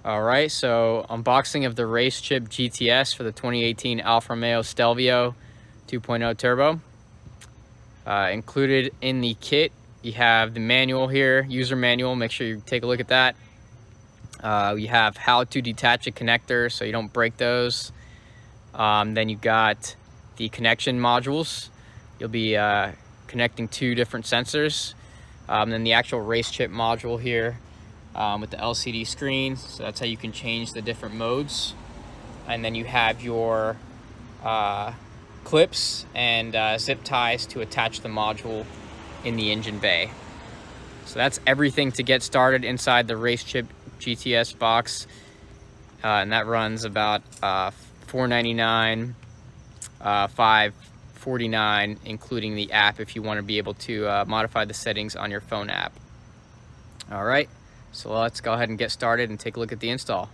All right, so unboxing of the Racechip GTS for the 2018 Alfa Romeo Stelvio 2.0 Turbo. Included in the kit, you have the manual here, user manual. Make sure you take a look at that. You have how to detach a connector so you don't break those. Then you got the connection modules. You'll be connecting two different sensors. Then the actual Racechip module here with the LCD screen. So that's how you can change the different modes. And then you have your clips and zip ties to attach the module in the engine bay. So that's everything to get started inside the Racechip GTS box. And that runs about $499, $549, including the app if you want to be able to modify the settings on your phone app. All right, so let's go ahead and get started and take a look at the install.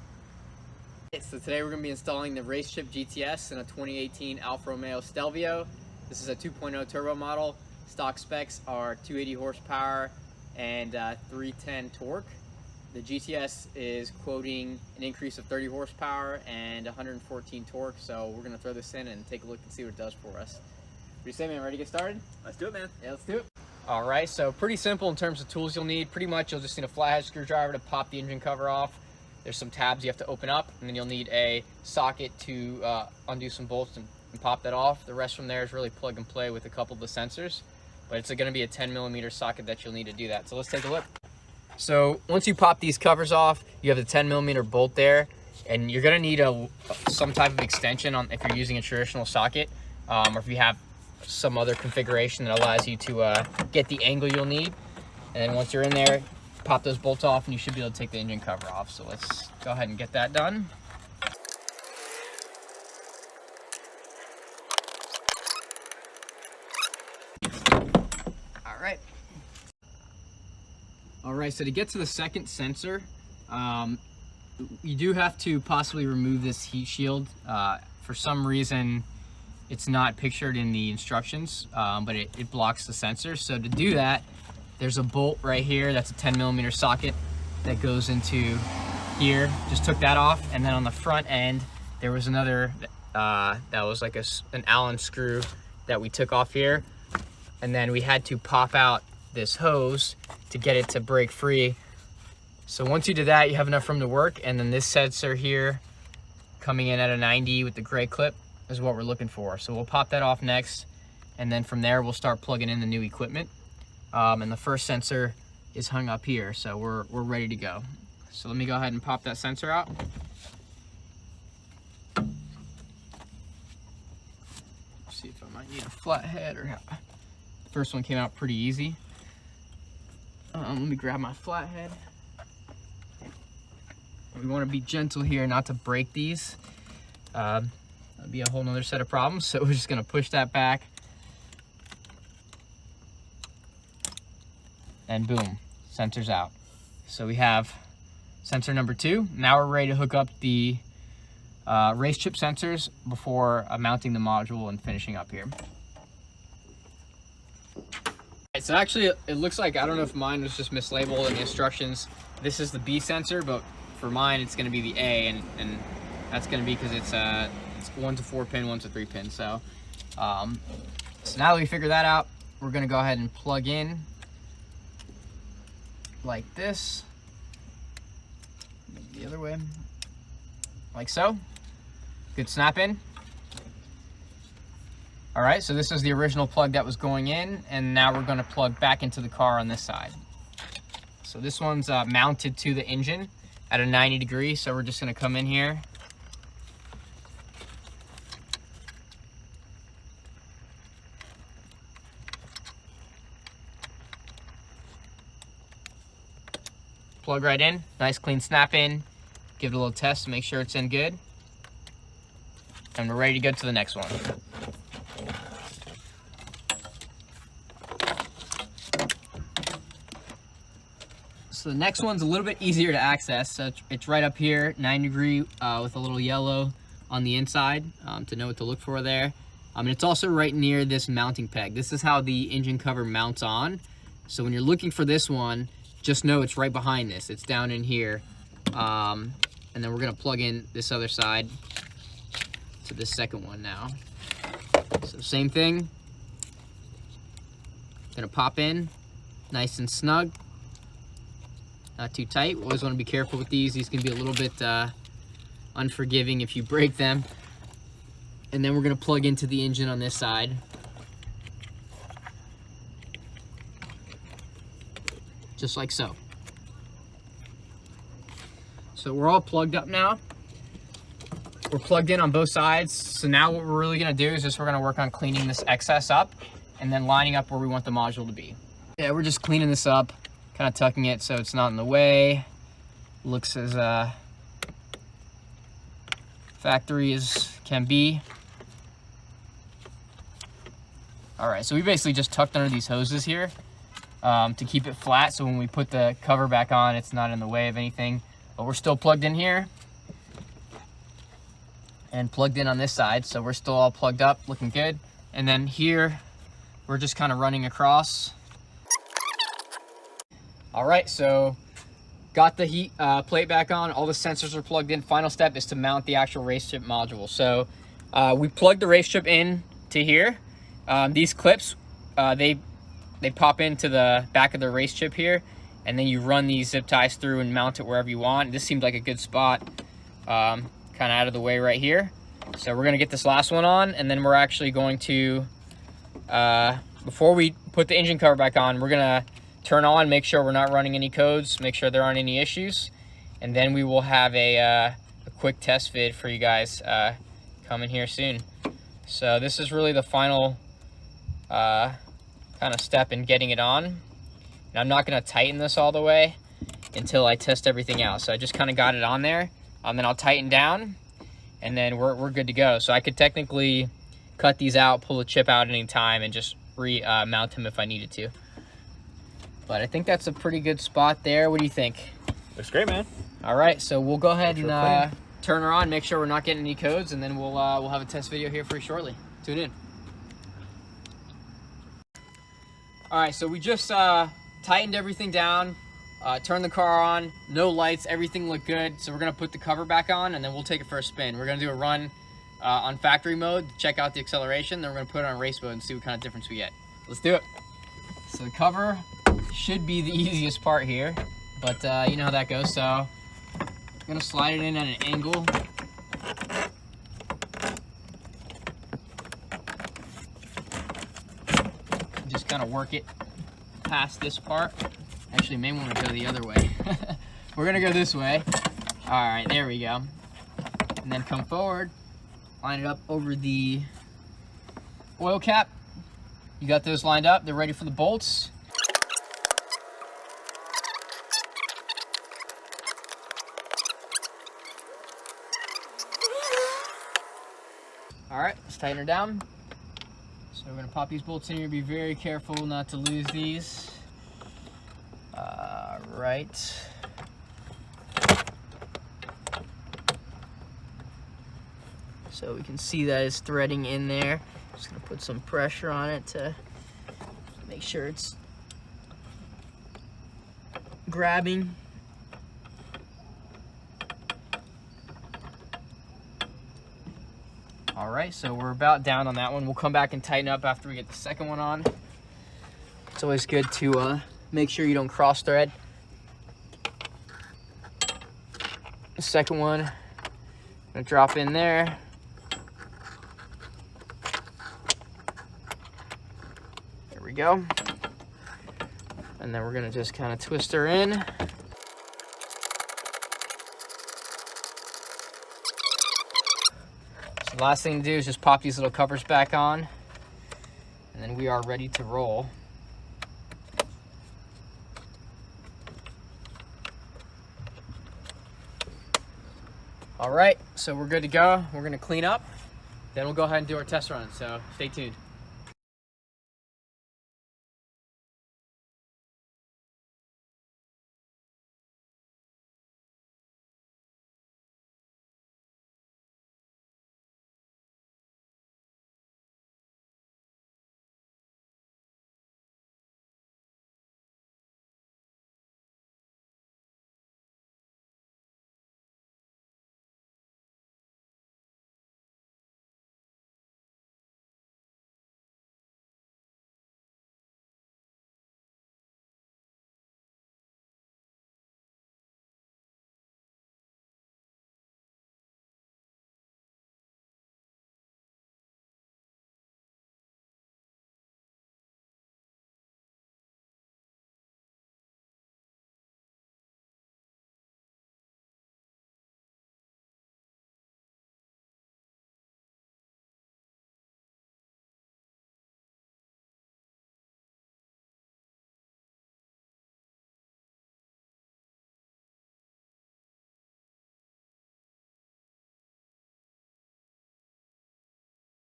So today we're going to be installing the Racechip GTS in a 2018 Alfa Romeo Stelvio. This is a 2.0 turbo model. Stock specs are 280 horsepower and 310 torque. The GTS is quoting an increase of 30 horsepower and 114 torque, so we're going to throw this in and take a look and see what it does for us. What do you say, man? Ready to get started? Let's do it, man. Yeah, let's do it. All right, so pretty simple in terms of tools you'll need. Pretty much you'll just need a flathead screwdriver to pop the engine cover off. There's some tabs you have to open up, and then you'll need a socket to undo some bolts and pop that off. The rest from there is really plug and play with a couple of the sensors, but it's going to be a 10mm socket that you'll need to do that. So let's take a look. So once you pop these covers off, you have the 10mm bolt there, and you're going to need some type of extension if you're using a traditional socket, or if you have some other configuration that allows you to get the angle you'll need. And then once you're in there, pop those bolts off and you should be able to take the engine cover off. So let's go ahead and get that done. All right, so to get to the second sensor, you do have to possibly remove this heat shield. For some reason, it's not pictured in the instructions, but it blocks the sensor. So to do that, there's a bolt right here. That's a 10mm socket that goes into here. Just took that off. And then on the front end, there was another that was like an Allen screw that we took off here. And then we had to pop out this hose to get it to break free. So once you do that, you have enough room to work. And then this sensor here coming in at a 90 with the gray clip is what we're looking for. So we'll pop that off next. And then from there, we'll start plugging in the new equipment. And the first sensor is hung up here. So we're ready to go. So let me go ahead and pop that sensor out. See if I might need a flathead or not. The first one came out pretty easy. Let me grab my flathead. We want to be gentle here, not to break these. That'd be a whole nother set of problems. So we're just going to push that back. And boom, sensor's out. So we have sensor number 2. Now we're ready to hook up the Racechip sensors before mounting the module and finishing up here. So actually, it looks like, I don't know if mine was just mislabeled in the instructions. This is the B sensor, but for mine, it's going to be the A, and that's going to be because it's 1 to 4 pin, 1 to 3 pin. So, so now that we figure that out, we're going to go ahead and plug in like this, the other way, like so. Good snap in. All right, so this is the original plug that was going in, and now we're going to plug back into the car on this side. So this one's mounted to the engine at a 90 degree, so we're just going to come in here. Plug right in, nice clean snap in. Give it a little test to make sure it's in good. And we're ready to go to the next one. So the next one's a little bit easier to access. So it's right up here, 90 degree with a little yellow on the inside to know what to look for there. And it's also right near this mounting peg. This is how the engine cover mounts on. So when you're looking for this one, just know it's right behind this. It's down in here. and then we're gonna plug in this other side to the second one now. So same thing, gonna pop in nice and snug, not too tight. We always want to be careful with these. These can be a little bit unforgiving if you break them. And then we're gonna plug into the engine on this side. Just like so. So we're all plugged up now. We're plugged in on both sides. So now what we're really gonna do is just we're gonna work on cleaning this excess up and then lining up where we want the module to be. Yeah, we're just cleaning this up, kind of tucking it so it's not in the way. Looks as factory as can be. All right, so we basically just tucked under these hoses here to keep it flat, so when we put the cover back on, it's not in the way of anything. But we're still plugged in here and plugged in on this side, so we're still all plugged up, looking good. And then here, we're just kind of running across. All right, so got the heat plate back on, all the sensors are plugged in. Final step is to mount the actual Racechip module. So we plugged the Racechip in to here. These clips, they pop into the back of the Racechip here, and then you run these zip ties through and mount it wherever you want. This seemed like a good spot, kind of out of the way right here. So we're gonna get this last one on, and then we're actually going to, before we put the engine cover back on, we're gonna turn on, make sure we're not running any codes, make sure there aren't any issues, and then we will have a quick test vid for you guys coming here soon. So this is really the final kind of step in getting it on. And I'm not gonna tighten this all the way until I test everything out. So I just kind of got it on there, then I'll tighten down, and then we're good to go. So I could technically cut these out, pull the chip out at any time, and just mount them if I needed to. But I think that's a pretty good spot there. What do you think? Looks great, man. All right, so we'll go ahead and turn her on, make sure we're not getting any codes, and then we'll have a test video here for you shortly. Tune in. All right, so we just tightened everything down, turned the car on, no lights, everything looked good. So we're gonna put the cover back on, and then we'll take it for a spin. We're gonna do a run on factory mode to check out the acceleration, then we're gonna put it on race mode and see what kind of difference we get. Let's do it. So the cover should be the easiest part here, but you know how that goes. So I'm gonna slide it in at an angle. Just kind of work it past this part. Actually, may want to go the other way. We're gonna go this way. All right, there we go. And then come forward, line it up over the oil cap. You got those lined up, they're ready for the bolts. All right, let's tighten her down. So we're gonna pop these bolts in here, be very careful not to lose these. Right. So we can see that it's threading in there. Just gonna put some pressure on it to make sure it's grabbing. All right, so we're about down on that one. We'll come back and tighten up after we get the second one on. It's always good to make sure you don't cross thread. The second one, I'm gonna drop in there. There we go. And then we're gonna just kind of twist her in. So the last thing to do is just pop these little covers back on, and then we are ready to roll. All right, so we're good to go. We're gonna clean up, then we'll go ahead and do our test run, so stay tuned.